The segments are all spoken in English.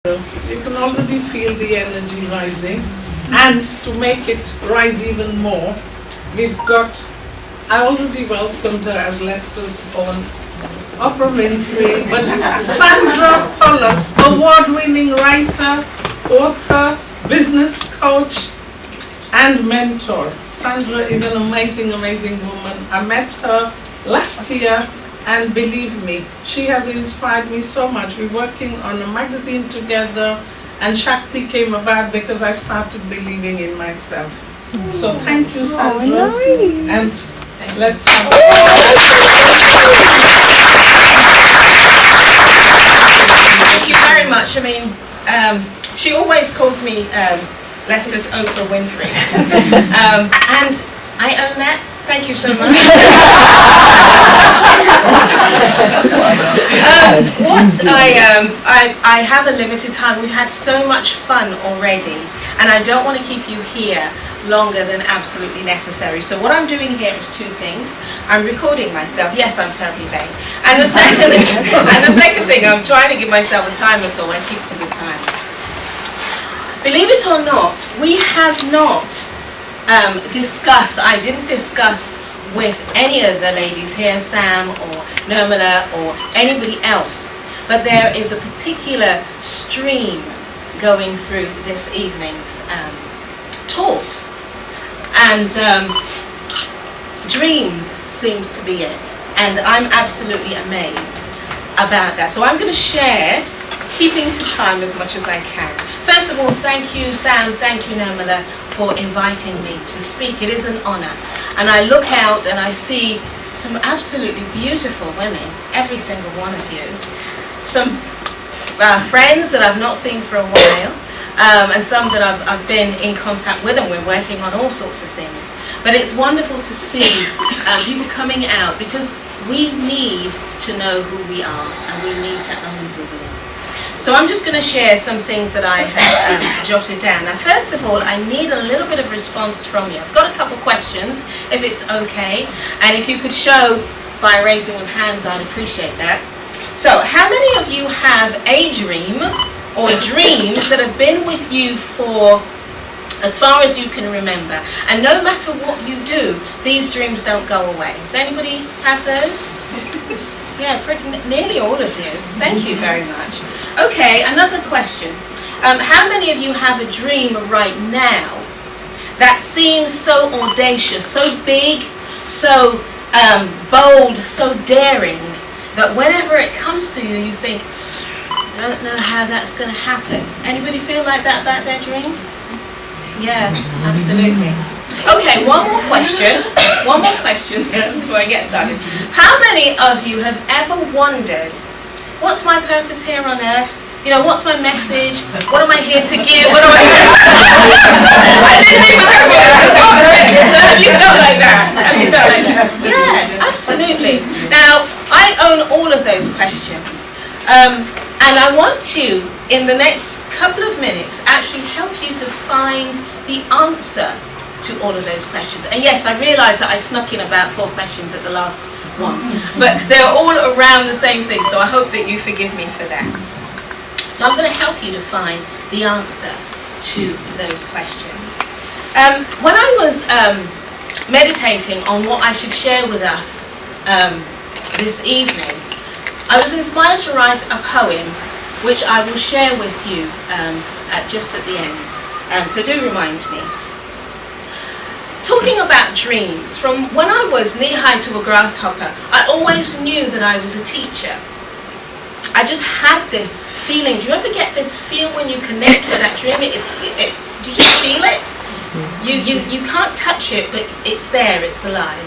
You can already feel the energy rising, and to make it rise even more, I already welcomed her as Leicester's own Oprah Winfrey, but Sandra Pollock, award-winning writer, author, business coach, and mentor. Sandra is an amazing, amazing woman. I met her last year, and believe me, she has inspired me so much. We're working on a magazine together, and Shakti came about because I started believing in myself. So thank you, Sandra. And let's have Thank you very much. I mean, she always calls me Leicester's Oprah Winfrey. And I own that. Thank you so much. I have a limited time. We've had so much fun already, and I don't want to keep you here longer than absolutely necessary. So what I'm doing here is two things. I'm recording myself. Yes, I'm terribly vain. And the second thing, I'm trying to give myself a timer so I keep to the time. Believe it or not, we have not I didn't discuss with any of the ladies here, Sam or Nirmala or anybody else, but there is a particular stream going through this evening's talks, and dreams seems to be it, and I'm absolutely amazed about that. So I'm going to share, keeping to time as much as I can. First of all, thank you, Sam, thank you, Nirmala, for inviting me to speak. It is an honor. And I look out and I see some absolutely beautiful women, every single one of you. Some friends that I've not seen for a while, and some that I've been in contact with, and we're working on all sorts of things. But it's wonderful to see people coming out, because we need to know who we are, and we need to own who we are. So I'm just going to share some things that I have jotted down. Now, first of all, I need a little bit of response from you. I've got a couple of questions, if it's okay. And if you could show by raising of hands, I'd appreciate that. So, how many of you have a dream or dreams that have been with you for as far as you can remember? And no matter what you do, these dreams don't go away. Does anybody have those? Yeah, nearly all of you. Thank you very much. Okay, another question. How many of you have a dream right now that seems so audacious, so big, so bold, so daring, that whenever it comes to you, you think, I don't know how that's going to happen? Anybody feel like that about their dreams? Yeah, absolutely. Okay, one more question before I get started. How many of you have ever wondered, what's my purpose here on earth? You know, what's my message? What am I here to give? What am I here to I didn't even so have you felt like that? Have you felt like that? Yeah, absolutely. Now, I own all of those questions. And I want to, in the next couple of minutes, actually help you to find the answer to all of those questions. And yes, I realise that I snuck in about 4 questions at the last one, but they're all around the same thing, so I hope that you forgive me for that. So I'm going to help you to find the answer to those questions. When I was meditating on what I should share with us this evening, I was inspired to write a poem which I will share with you just at the end. So do remind me. Talking about dreams, from when I was knee-high to a grasshopper, I always knew that I was a teacher. I just had this feeling. Do you ever get this feel when you connect with that dream? Do you just feel it? You can't touch it, but it's there, it's alive.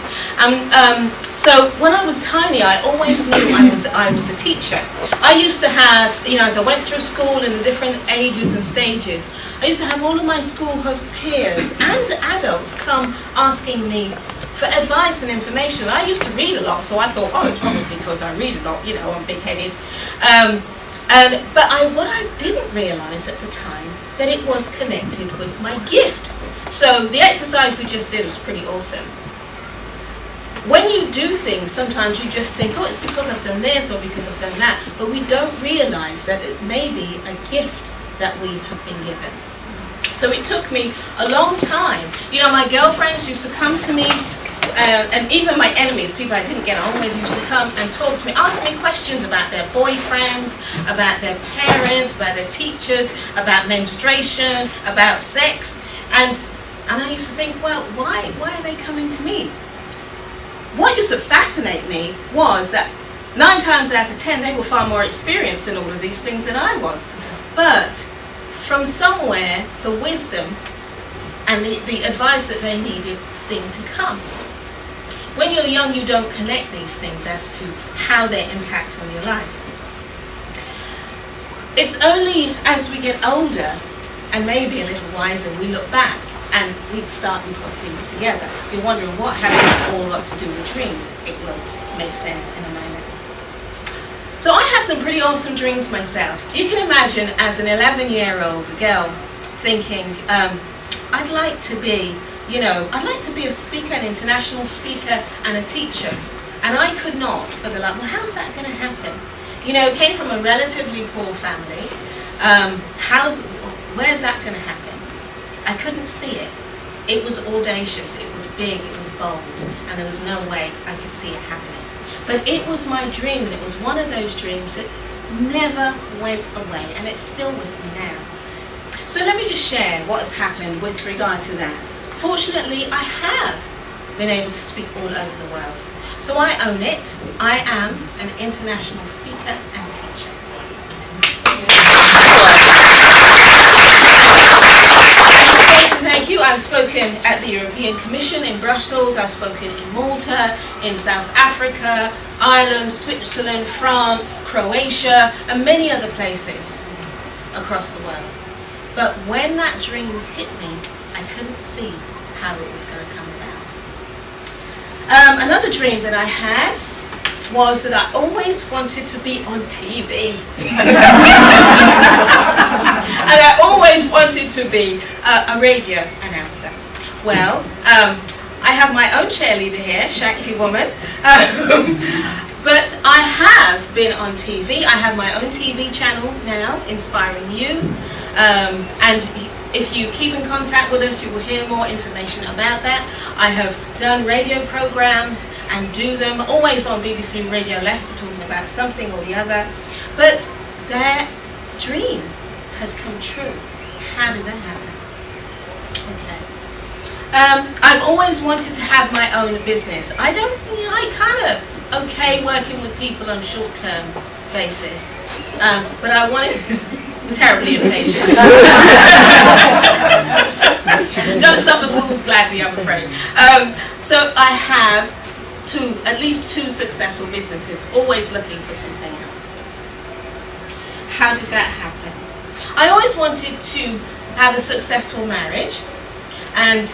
So when I was tiny, I always knew I was a teacher. I used to have, as I went through school in the different ages and stages, I used to have all of my school peers and adults come asking me for advice and information. I used to read a lot, so I thought, it's probably because I read a lot, I'm big-headed. But what I didn't realise at the time, that it was connected with my gift. So the exercise we just did was pretty awesome. When you do things, sometimes you just think, oh, it's because I've done this or because I've done that, but we don't realise that it may be a gift that we have been given. So it took me a long time. You know, my girlfriends used to come to me, and even my enemies, people I didn't get on with, used to come and talk to me, ask me questions about their boyfriends, about their parents, about their teachers, about menstruation, about sex. And I used to think, well, why are they coming to me? What used to fascinate me was that 9 times out of 10, they were far more experienced in all of these things than I was. But from somewhere, the wisdom and the advice that they needed seemed to come. When you're young, you don't connect these things as to how they impact on your life. It's only as we get older and maybe a little wiser, we look back and we start and put things together. You're wondering, what has it all got to do with dreams? It will make sense in a moment. So I had some pretty awesome dreams myself. You can imagine as an 11-year-old girl thinking, I'd like to be a speaker, an international speaker and a teacher. And I could not for the life. Well, how's that going to happen? You know, came from a relatively poor family. Where's that going to happen? I couldn't see it. It was audacious, it was big, it was bold, and there was no way I could see it happening. But it was my dream, and it was one of those dreams that never went away, and it's still with me now. So let me just share what has happened with regard to that. Fortunately, I have been able to speak all over the world. So I own it. I am an international speaker and teacher. Thank you. I've spoken at the European Commission in Brussels. I've spoken in Malta, in South Africa, Ireland, Switzerland, France, Croatia, and many other places across the world. But when that dream hit me, I couldn't see how it was going to come about. Another dream that I had was that I always wanted to be on TV. And I always wanted to be a radio announcer. Well, I have my own cheerleader here, Shakti Woman. But I have been on TV. I have my own TV channel now, Inspiring You. And if you keep in contact with us, you will hear more information about that. I have done radio programs and do them always on BBC Radio Leicester, talking about something or the other. But their dream has come true. How did that happen? Okay. I've always wanted to have my own business. I kind of okay working with people on a short-term basis, but I wanted. Terribly impatient. Don't suffer fools gladly, I'm afraid. So I have at least two successful businesses, always looking for something else. How did that happen? I always wanted to have a successful marriage, and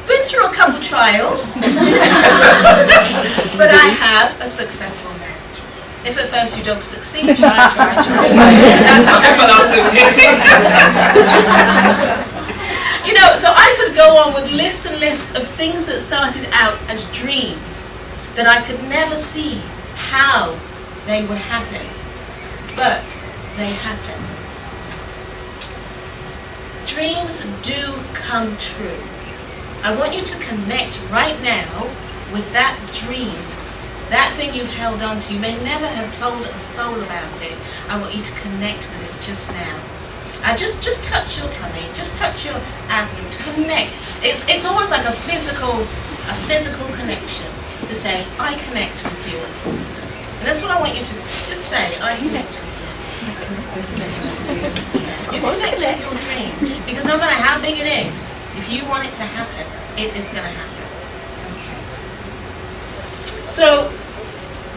been through a couple trials, but I have a successful marriage. If at first you don't succeed, try. That's how my philosophy. You know, so I could go on with lists and lists of things that started out as dreams that I could never see how they would happen, but they happen. Dreams do come true. I want you to connect right now with that dream. That thing you've held on to, you may never have told a soul about it. I want you to connect with it just now. Just touch your tummy, just touch your abdomen, to connect. It's almost like a physical connection to say, I connect with you. And that's what I want you to just say, I connect with you. You connect with your dream. Because no matter how big it is, if you want it to happen, it is going to happen. So,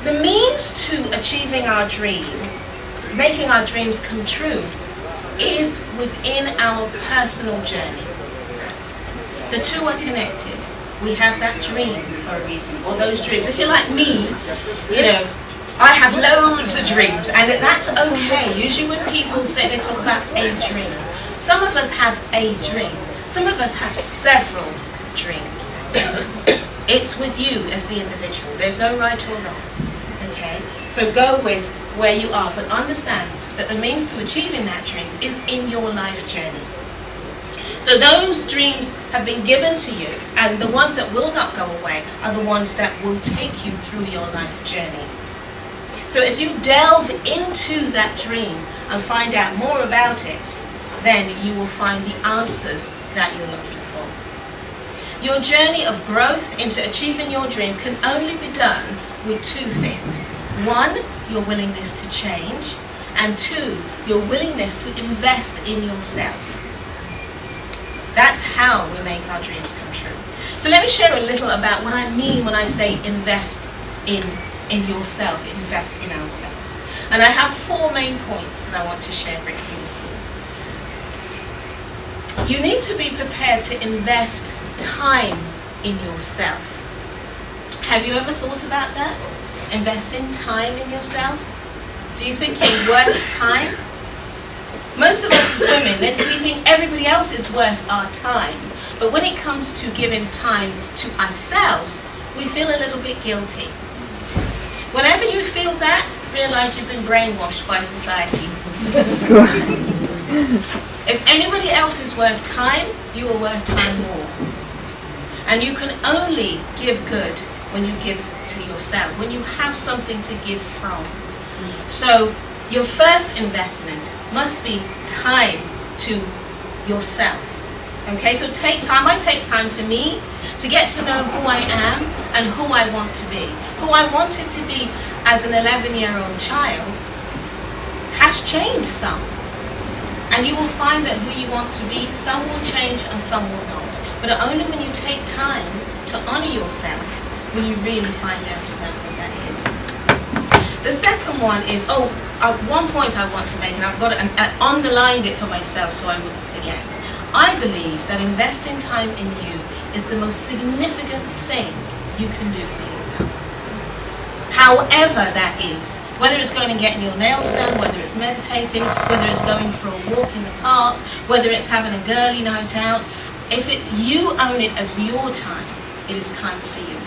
the means to achieving our dreams, making our dreams come true, is within our personal journey. The two are connected. We have that dream for a reason, or those dreams. If you're like me, you know, I have loads of dreams, and that's okay. Usually when people say they talk about a dream, some of us have a dream. Some of us have several dreams. It's with you as the individual. There's no right or wrong. Okay? So go with where you are, but understand that the means to achieving that dream is in your life journey. So those dreams have been given to you, and the ones that will not go away are the ones that will take you through your life journey. So as you delve into that dream and find out more about it, then you will find the answers that you're looking for. Your journey of growth into achieving your dream can only be done with two things. One, your willingness to change, and two, your willingness to invest in yourself. That's how we make our dreams come true. So let me share a little about what I mean when I say invest in yourself, invest in ourselves. And I have 4 main points that I want to share briefly with you. You need to be prepared to invest time in yourself. Have you ever thought about that? Investing time in yourself? Do you think you're worth time? Most of us as women, we think everybody else is worth our time. But when it comes to giving time to ourselves, we feel a little bit guilty. Whenever you feel that, realize you've been brainwashed by society. If anybody else is worth time, you are worth time more. And you can only give good when you give to yourself, when you have something to give from. So your first investment must be time to yourself. Okay, so take time. I take time for me to get to know who I am and who I want to be. Who I wanted to be as an 11-year-old child has changed some. And you will find that who you want to be, some will change and some will not. But only when you take time to honor yourself will you really find out about what that is. The second one is, one point I want to make, and I've got it and underlined it for myself so I wouldn't forget. I believe that investing time in you is the most significant thing you can do for yourself. However that is, whether it's going and getting your nails done, whether it's meditating, whether it's going for a walk in the park, whether it's having a girly night out, you own it as your time, it is time for you.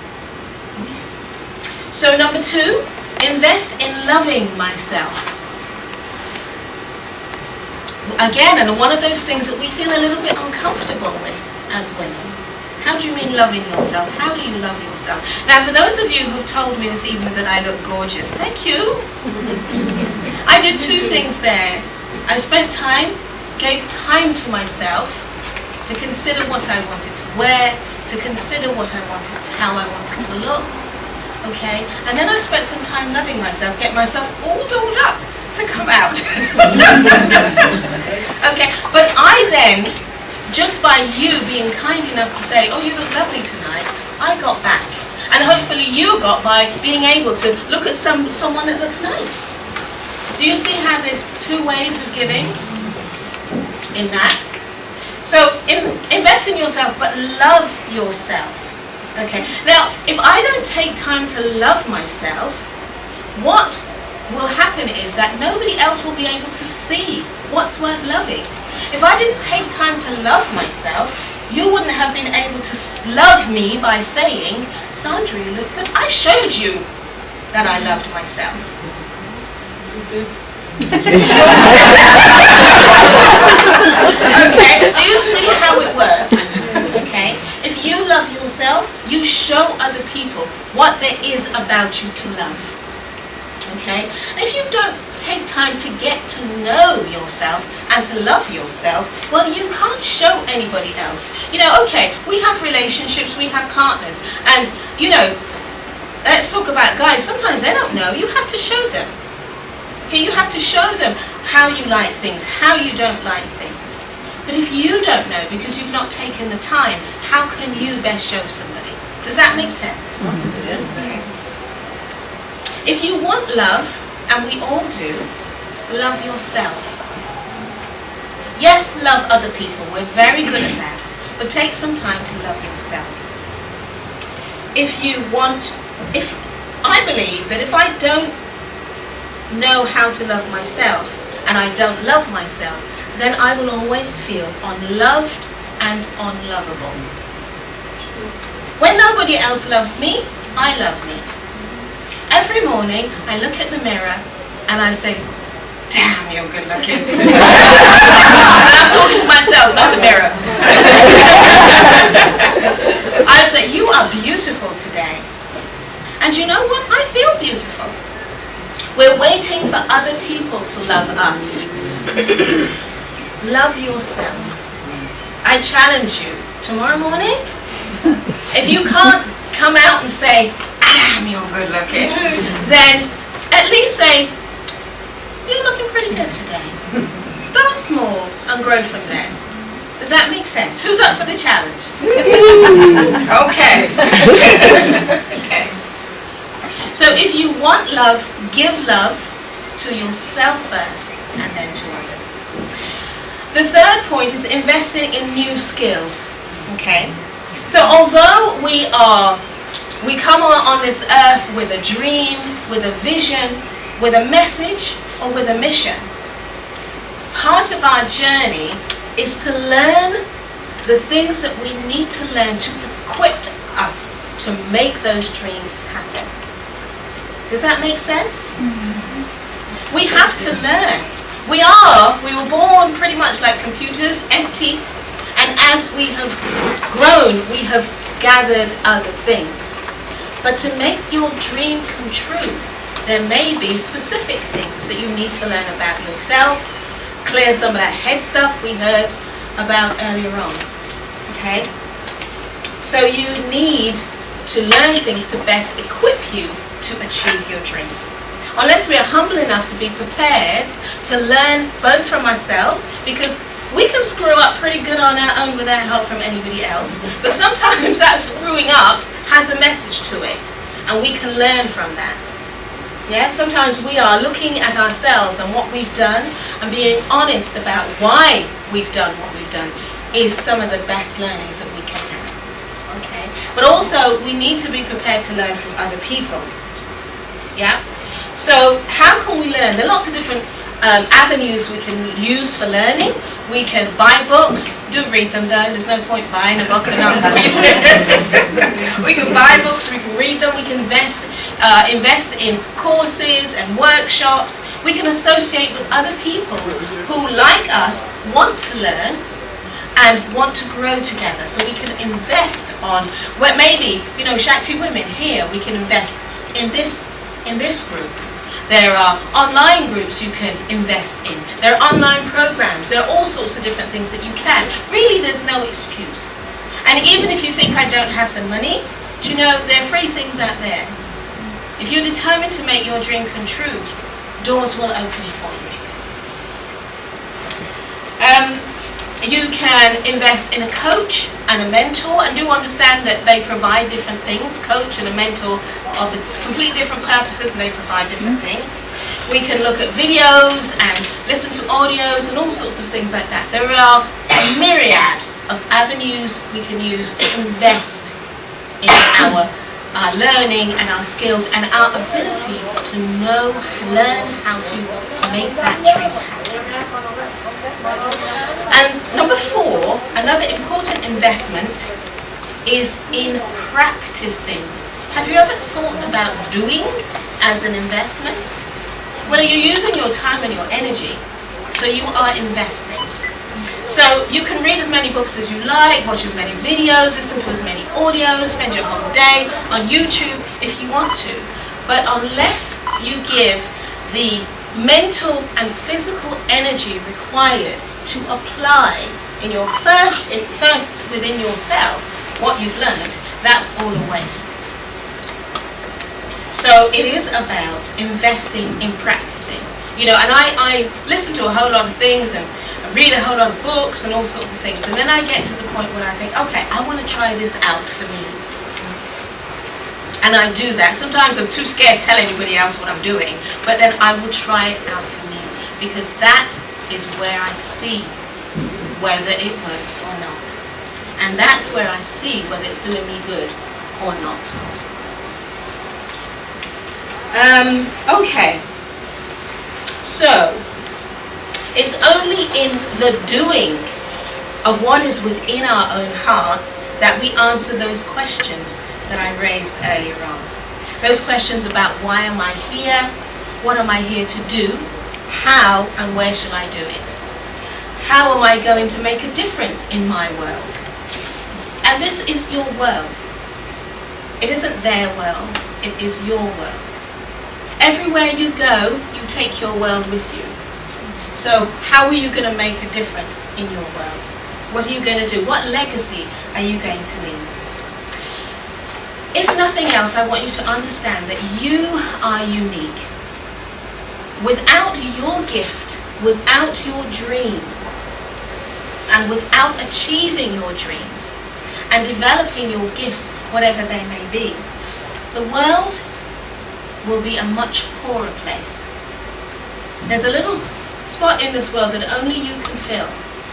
So number 2, invest in loving myself. Again, and one of those things that we feel a little bit uncomfortable with as women. How do you mean loving yourself? How do you love yourself? Now, for those of you who've told me this evening that I look gorgeous, thank you. I did 2 things there. I spent time, gave time to myself to consider what I wanted to wear, to consider what I wanted, how I wanted to look. Okay, and then I spent some time loving myself, get myself all dolled up to come out. Okay, but I then, just by you being kind enough to say, oh, you look lovely tonight, I got back. And hopefully you got by being able to look at someone that looks nice. Do you see how there's 2 ways of giving in that? So invest in yourself, but love yourself. Okay, now if I don't take time to love myself, what will happen is that nobody else will be able to see what's worth loving. If I didn't take time to love myself, you wouldn't have been able to love me by saying, Sandra, you look good. I showed you that I loved myself. You did. Okay, do you see how it works? Okay, if you love yourself, you show other people what there is about you to love. Okay, and if you don't take time to get to know yourself and to love yourself, well, you can't show anybody else. You know, okay, we have relationships, we have partners, and you know, let's talk about guys. Sometimes they don't know. You have to show them. Okay, you have to show them how you like things, how you don't like things. But if you don't know because you've not taken the time, how can you best show somebody? Does that make sense? Yes. If you want love, and we all do, love yourself. Yes, love other people. We're very good at that. But take some time to love yourself. I believe that if I don't know how to love myself and I don't love myself, then I will always feel unloved and unlovable. When nobody else loves me, I love me. Every morning, I look at the mirror and I say, damn, you're good looking. And I'm talking to myself, not the mirror. I say, you are beautiful today. And you know what? I feel beautiful. We're waiting for other people to love us. Love yourself. I challenge you, tomorrow morning, if you can't come out and say, damn, you're good looking, then at least say, you're looking pretty good today. Start small and grow from there. Does that make sense? Who's up for the challenge? Okay. Okay. So if you want love, give love to yourself first and then to others. The third point is investing in new skills. Okay? So although we come on this earth with a dream, with a vision, with a message, or with a mission, part of our journey is to learn the things that we need to learn to equip us to make those dreams happen. Does that make sense? We have to learn. We were born pretty much like computers, empty, and as we have grown, we have gathered other things. But to make your dream come true, there may be specific things that you need to learn about yourself, clear some of that head stuff we heard about earlier on. Okay? So you need to learn things to best equip you to achieve your dreams. Unless we are humble enough to be prepared to learn both from ourselves, because we can screw up pretty good on our own without help from anybody else, but sometimes that screwing up has a message to it, and we can learn from that. Yeah, sometimes we are looking at ourselves and what we've done and being honest about why we've done what we've done is some of the best learnings that we can have. Okay? But also, we need to be prepared to learn from other people. Yeah? So, how can we learn? There are lots of different avenues we can use for learning. We can buy books. Do read them though. There's no point buying a book and not reading it. We can buy books, we can read them, we can invest in courses and workshops. We can associate with other people who, like us, want to learn and want to grow together. So we can invest on, well, maybe, Shakti Women here, we can invest in this group. There are online groups you can invest in. There are online programs. There are all sorts of different things that you can. Really, there's no excuse. And even if you think I don't have the money, there are free things out there. If you're determined to make your dream come true, doors will open for you. You can invest in a coach and a mentor, and do understand that they provide different things. Coach and a mentor of completely different purposes, and they provide different things. We can look at videos and listen to audios and all sorts of things like that. There are a myriad of avenues we can use to invest in our learning and our skills and our ability to learn how to make that dream happen. And number 4, another important investment is in practicing. Have you ever thought about doing as an investment? Well, you're using your time and your energy, so you are investing. So you can read as many books as you like, watch as many videos, listen to as many audios, spend your whole day on YouTube if you want to. But unless you give the mental and physical energy required to apply in your first within yourself what you've learned, that's all a waste. So it is about investing in practicing. And I listen to a whole lot of things and I read a whole lot of books and all sorts of things, and then I get to the point where I think, okay, I want to try this out for me. And I do that. Sometimes I'm too scared to tell anybody else what I'm doing, but then I will try it out for me, because that is where I see whether it works or not. And that's where I see whether it's doing me good or not. Okay. So, it's only in the doing of what is within our own hearts, that we answer those questions that I raised earlier on. Those questions about why am I here, what am I here to do, how and where shall I do it? How am I going to make a difference in my world? And this is your world. It isn't their world, it is your world. Everywhere you go, you take your world with you. So how are you going to make a difference in your world? What are you going to do? What legacy are you going to leave? If nothing else, I want you to understand that you are unique. Without your gift, without your dreams, and without achieving your dreams, and developing your gifts, whatever they may be, the world will be a much poorer place. There's a little spot in this world that only you can fill,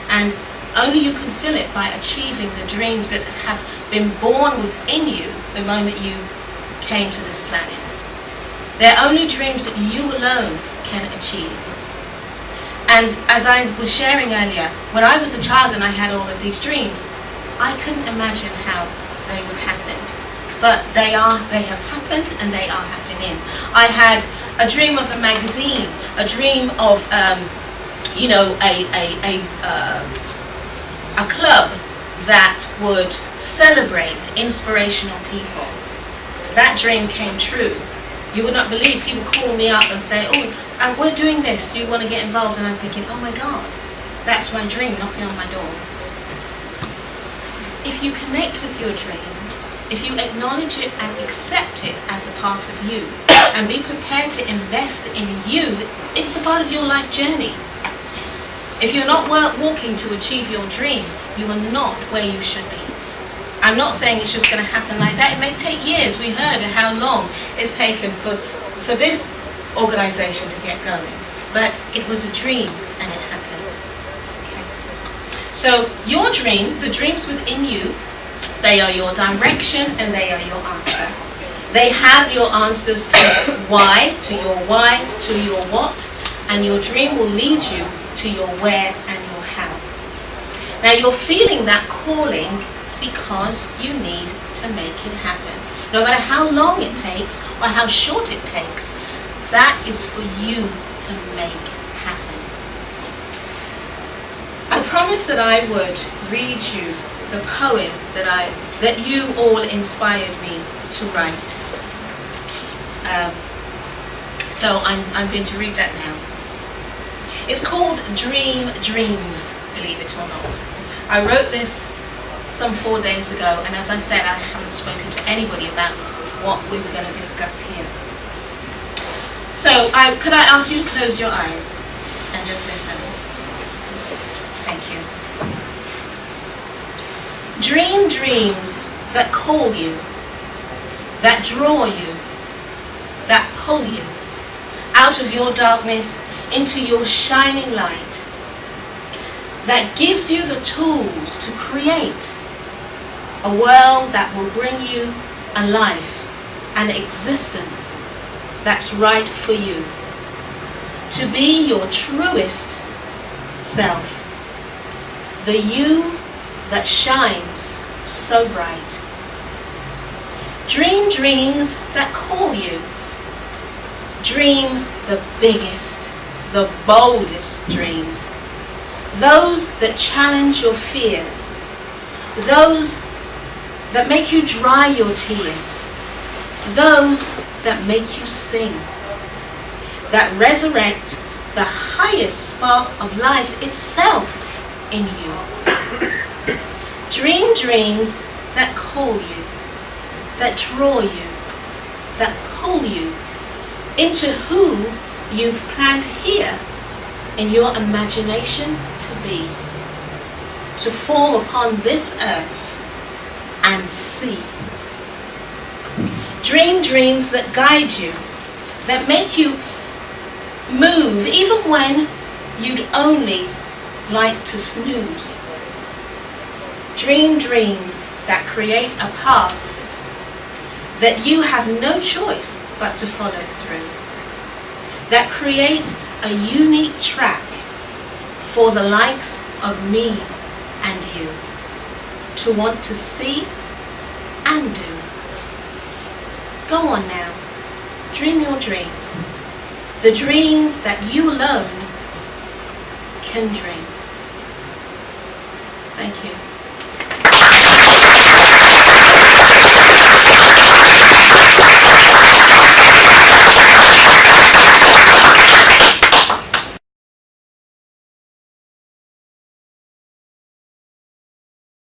and only you can fill it by achieving the dreams that have been born within you the moment you came to this planet. They're only dreams that you alone can achieve. And as I was sharing earlier, when I was a child and I had all of these dreams, I couldn't imagine how they would happen. But they have happened, and they are happening. I had a dream of a magazine, a dream of a club that would celebrate inspirational people. That dream came true. You would not believe, people call me up and say, oh, and we're doing this, do you want to get involved? And I'm thinking, oh my God, that's my dream knocking on my door. If you connect with your dream, if you acknowledge it and accept it as a part of you, and be prepared to invest in you, it's a part of your life journey. If you're not walking to achieve your dream, you are not where you should be. I'm not saying it's just going to happen like that. It may take years. We heard how long it's taken for this organization to get going. But it was a dream, and it happened. Okay. So your dream, the dreams within you, they are your direction and they are your answer. They have your answers to why, to your what, and your dream will lead you to your where and your how. Now you're feeling that calling because you need to make it happen. No matter how long it takes or how short it takes, that is for you to make happen. I promised that I would read you the poem that you all inspired me to write. So I'm going to read that now. It's called Dream Dreams, believe it or not. I wrote this some 4 days ago, and as I said, I haven't spoken to anybody about what we were going to discuss here. So could I ask you to close your eyes and just listen? Thank you. Dream dreams that call you, that draw you, that pull you out of your darkness into your shining light, that gives you the tools to create a world that will bring you a life, an existence that's right for you, to be your truest self, the you that shines so bright. Dream dreams that call you. Dream the biggest, the boldest dreams. Those that challenge your fears. Those that make you dry your tears. Those that make you sing. That resurrect the highest spark of life itself in you. Dream dreams that call you, that draw you, that pull you into who you've planned here in your imagination to be, to form upon this earth and see. Dream dreams that guide you, that make you move even when you'd only like to snooze. Dream dreams that create a path that you have no choice but to follow through, that create a unique track for the likes of me and you to want to see and do. Go on now, dream your dreams, the dreams that you alone can dream. Thank you.